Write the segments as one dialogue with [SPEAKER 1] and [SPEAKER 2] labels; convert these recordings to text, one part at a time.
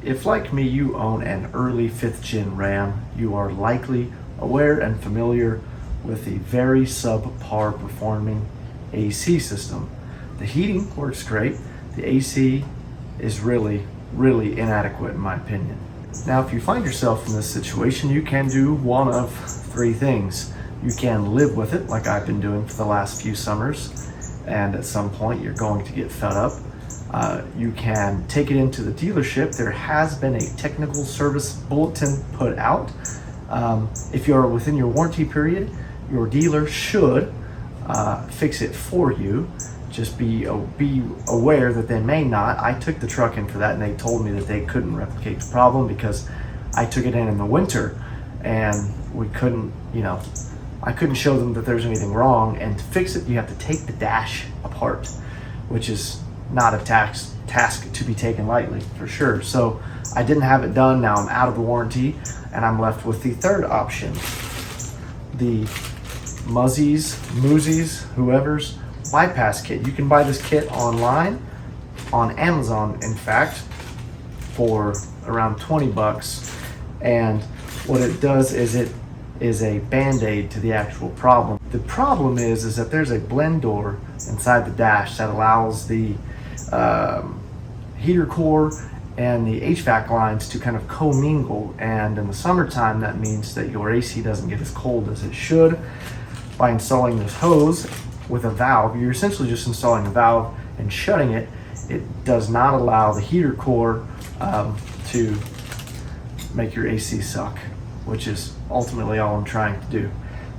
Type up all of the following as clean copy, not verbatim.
[SPEAKER 1] If, like me, you own an early 5th gen Ram, you are likely aware and familiar with a very subpar performing AC system. The heating works great. The AC is really inadequate in my opinion. Now, if you find yourself in this situation, you can do one of 3 things. You can live with it like I've been doing for the last few summers, and at some point you're going to get fed up. You can take it into the dealership. There has been a technical service bulletin put out. If you're within your warranty period, your dealer should fix it for you. Just be aware that they may not. I took the truck in for that and they told me that they couldn't replicate the problem because I took it in the winter and we couldn't, I couldn't show them that there's anything wrong. And to fix it, you have to take the dash apart, which is not a task to be taken lightly, for sure. So I didn't have it done. Now I'm out of the warranty and I'm left with the third option. The Muzzies, whoever's bypass kit. You can buy this kit online on Amazon, in fact, for around 20 bucks. And what it does is it is a band-aid to the actual problem. The problem is that there's a blend door inside the dash that allows the heater core and the HVAC lines to kind of commingle. And in the summertime, that means that your AC doesn't get as cold as it should. By installing this hose with a valve, you're essentially just installing a valve and shutting it. It does not allow the heater core to make your AC suck, which is ultimately all I'm trying to do.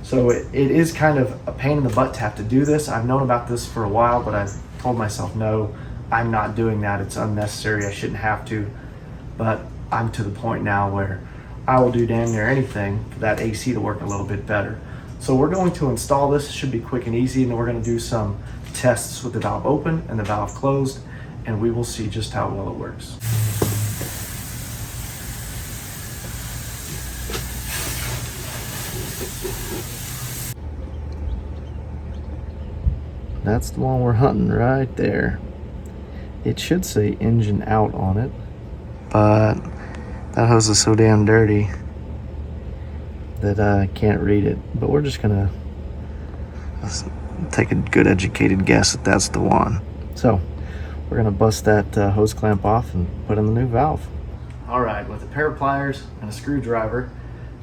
[SPEAKER 1] So it is kind of a pain in the butt to have to do this. I've known about this for a while, but I've told myself, no, I'm not doing that. It's unnecessary. I shouldn't have to. But I'm to the point now where I will do damn near anything for that AC to work a little bit better. So we're going to install this. It should be quick and easy, and then we're going to do some tests with the valve open and the valve closed, and we will see just how well it works. That's the one we're hunting right there. It should say engine out on it, but that hose is so damn dirty that I can't read it. But we're just gonna take a good educated guess that that's the one. So we're gonna bust that hose clamp off and put in the new valve. All right, with a pair of pliers and a screwdriver,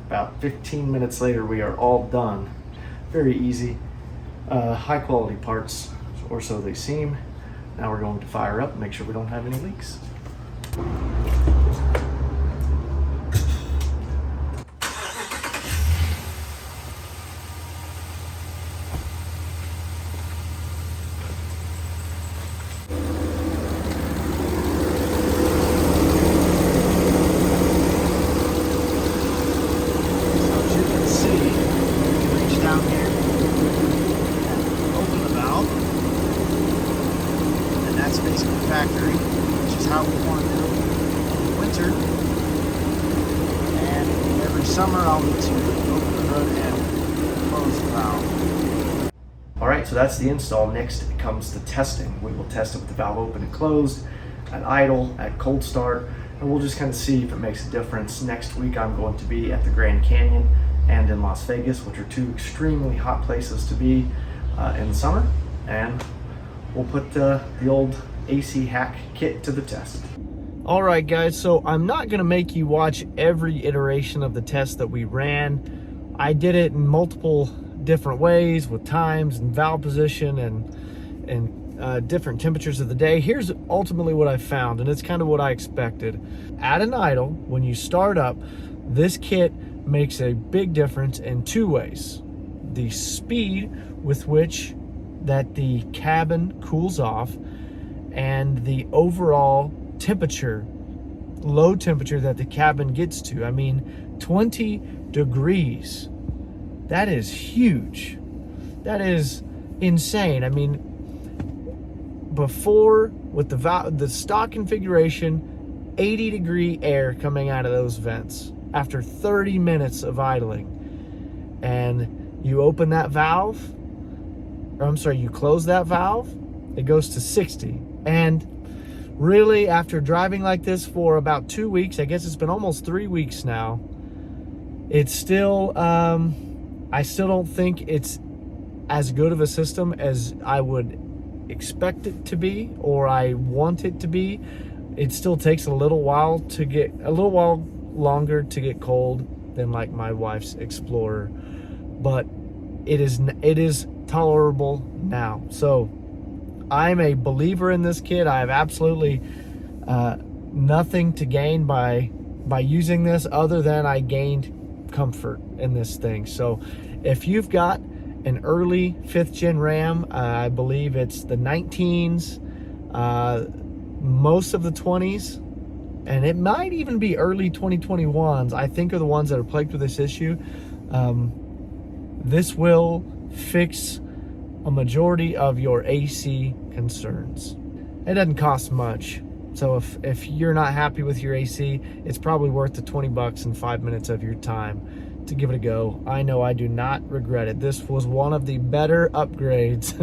[SPEAKER 1] about 15 minutes later, we are all done. Very easy, high quality parts, or so they seem. Now we're going to fire up and make sure we don't have any leaks. Factory, which is how we want to do it in the winter. And every summer I'll need to open the hood and close the valve. Alright, so that's the install. Next comes the testing. We will test it with the valve open and closed, at idle, at cold start, and we'll just kind of see if it makes a difference. Next week I'm going to be at the Grand Canyon and in Las Vegas, which are 2 extremely hot places to be in the summer, and we'll put the old AC hack kit to the test. All right, guys, so I'm not gonna make you watch every iteration of the test that we ran. I did it in multiple different ways with times and valve position and different temperatures of the day. Here's ultimately what I found, and it's kind of what I expected. At an idle, when you start up, this kit makes a big difference in 2 ways. The speed with which that the cabin cools off, and the overall temperature, low temperature that the cabin gets to. I mean, 20 degrees. That is huge. That is insane. I mean, before, with the stock configuration, 80 degree air coming out of those vents after 30 minutes of idling. And you open that valve, or I'm sorry, you close that valve, it goes to 60. And
[SPEAKER 2] really, after driving like this for about 2 weeks, I guess it's been almost 3 weeks now, it's still, I still don't think it's as good of a system as I would expect it to be, or I want it to be. It still takes a little while longer to get cold than like my wife's Explorer, but it is tolerable now. So I'm a believer in this kit. I have absolutely nothing to gain by using this other than I gained comfort in this thing. So if you've got an early 5th gen RAM, I believe it's the 19s, most of the 20s, and it might even be early 2021s, I think, are the ones that are plagued with this issue. This will fix a majority of your AC concerns. It doesn't cost much. So if you're not happy with your AC, it's probably worth the $20 and 5 minutes of your time to give it a go. I know I do not regret it. This was one of the better upgrades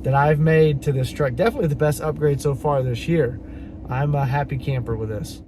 [SPEAKER 2] that I've made to this truck. Definitely the best upgrade so far this year. I'm a happy camper with this.